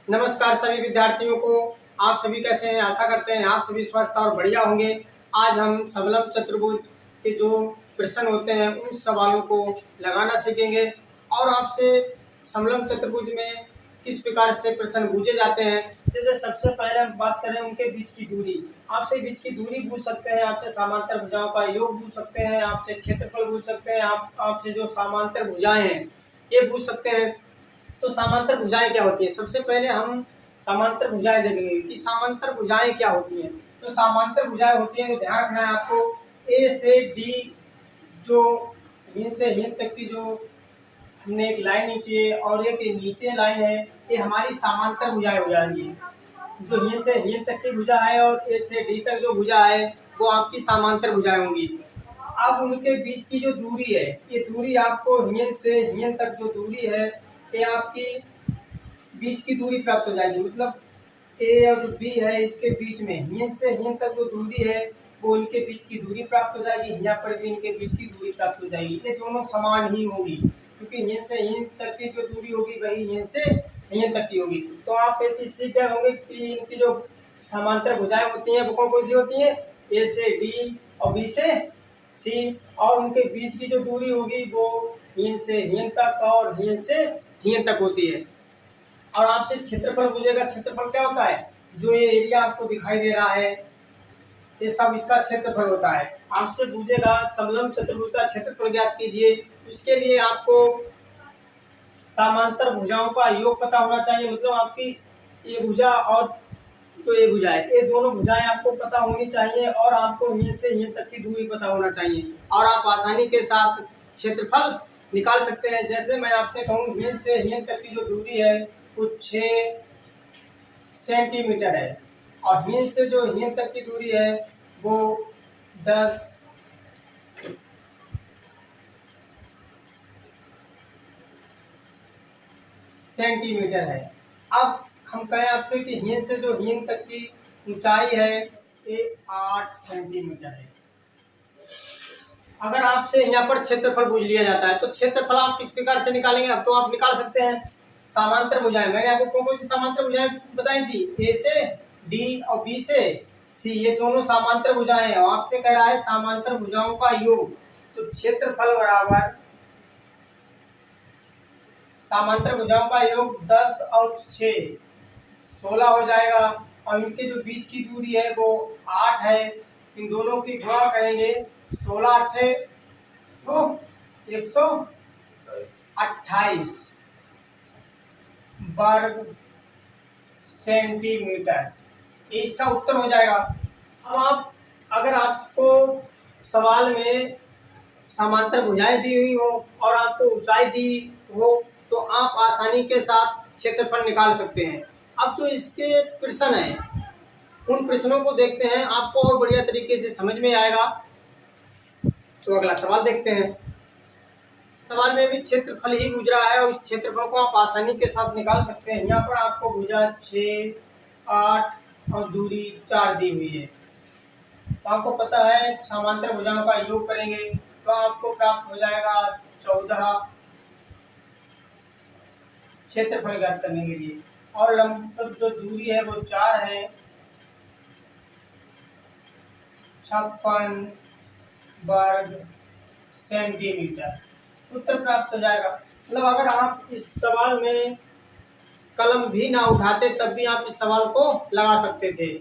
नमस्कार सभी विद्यार्थियों को। आप सभी कैसे हैं? आशा करते हैं आप सभी स्वस्थ और बढ़िया होंगे। आज हम समलंब चतुर्भुज के जो प्रश्न होते हैं उन सवालों को लगाना सीखेंगे और आपसे समलंब चतुर्भुज में किस प्रकार से प्रश्न पूछे जाते हैं। जैसे सबसे पहले हम बात करें उनके बीच की दूरी। आपसे बीच की दूरी पूछ सकते हैं, आपसे समांतर भुजाओं का योग पूछ सकते हैं, आपसे क्षेत्रफल पूछ सकते हैं, आपसे जो समांतर भुजाएं हैं ये पूछ सकते हैं। तो समांतर भुजाएं क्या होती है? सबसे पहले हम समांतर भुजाएं देखेंगे कि समांतर भुजाएं क्या होती हैं। तो समांतर भुजाएं होती हैं तो ध्यान रखना है आपको, ए से डी जो इन से इन तक की जो हमने एक लाइन नीचे और एक नीचे लाइन है, ये हमारी समांतर भुजाएं हो जाएंगी। जो इन से इन तक की भुजा है और ए से डी तक जो भुजा है वो आपकी समांतर भुजाएं होंगी। अब उनके बीच की जो दूरी है, ये दूरी आपको इन से इन तक जो दूरी है ये आपकी बीच की दूरी प्राप्त हो जाएगी। मतलब ए और बी है इसके बीच में इन से इन तक जो दूरी है वो इनके बीच की दूरी प्राप्त हो जाएगी। यहाँ पर भी इनके बीच की दूरी प्राप्त हो जाएगी। ये दोनों समान ही होगी क्योंकि इन से इन तक की जो दूरी होगी वही इन से इन तक की होगी। तो आप ये चीज सीख गए होंगे कि इनकी जो समांतर भुजाएं होती हैं वो कौन कौन सी होती हैं, ए से डी और बी से सी, और उनके बीच की जो दूरी होगी वो इन से इन तक और इन से इन तक होती है। और आपसे क्षेत्रफल पूछेगा। क्षेत्रफल क्या होता है? जो ये एरिया आपको दिखाई दे रहा है ये सब इसका क्षेत्रफल होता है। आपसे पूछेगा समलंब चतुर्भुज का क्षेत्रफल ज्ञात कीजिए। उसके लिए आपको समांतर भुजाओं का योग पता होना चाहिए। मतलब आपकी ये भुजा और जो ये भुजा है ये दोनों भुजाएं आपको पता होनी चाहिए और आपको इन से इन तक की दूरी पता होना चाहिए और आप आसानी के साथ क्षेत्रफल निकाल सकते हैं। जैसे मैं आपसे कहूँ इन से इन तक की जो दूरी है वो 6 सेंटीमीटर है और इन से जो इन तक की दूरी है वो 10 सेंटीमीटर है। अब हम कहें आपसे कि इन से जो इन तक की ऊंचाई है ये 8 सेंटीमीटर है। अगर आपसे यहाँ पर क्षेत्रफल पूछ लिया जाता है तो क्षेत्रफल आप किस प्रकार से निकालेंगे? अब तो आप निकाल सकते हैं समांतर भुजाएं। मैंने आपको कौन कौन सी समांतर भुजाएं बताई थी? ए से डी और बी से सी, ये दोनों समांतर भुजाएं हैं। आपसे कह रहा है समांतर भुजाओं का योग, तो क्षेत्रफल बराबर समांतर भुजाओं का योग 10 और 6 16 हो जाएगा और इनके जो बीच की दूरी है वो 8 है। इन दोनों की गुणा करेंगे 16 8 तो 128 वर्ग सेंटीमीटर, ये इसका उत्तर हो जाएगा। अब आप अगर आपको सवाल में समांतर भुजाएं दी हुई हो और आपको ऊंचाई दी हो तो आप आसानी के साथ क्षेत्रफल निकाल सकते हैं। अब जो इसके प्रश्न हैं उन प्रश्नों को देखते हैं, आपको और बढ़िया तरीके से समझ में आएगा। तो अगला सवाल देखते हैं। सवाल में भी क्षेत्रफल ही गुजरा है और इस क्षेत्रफल को आप आसानी के साथ निकाल सकते हैं। यहाँ पर आपको भुजा 6 8 और दूरी 4 दी हुई है। तो आपको पता है समांतर भुजाओं का योग करेंगे तो आपको प्राप्त हो जाएगा 14 क्षेत्रफल ज्ञात करने के लिए। और लंबवत जो दूरी है वो 4 है, 56 वर्ग सेंटीमीटर, उत्तर प्राप्त हो जाएगा। मतलब अगर आप इस सवाल में कलम भी ना उठाते तब भी आप इस सवाल को लगा सकते थे।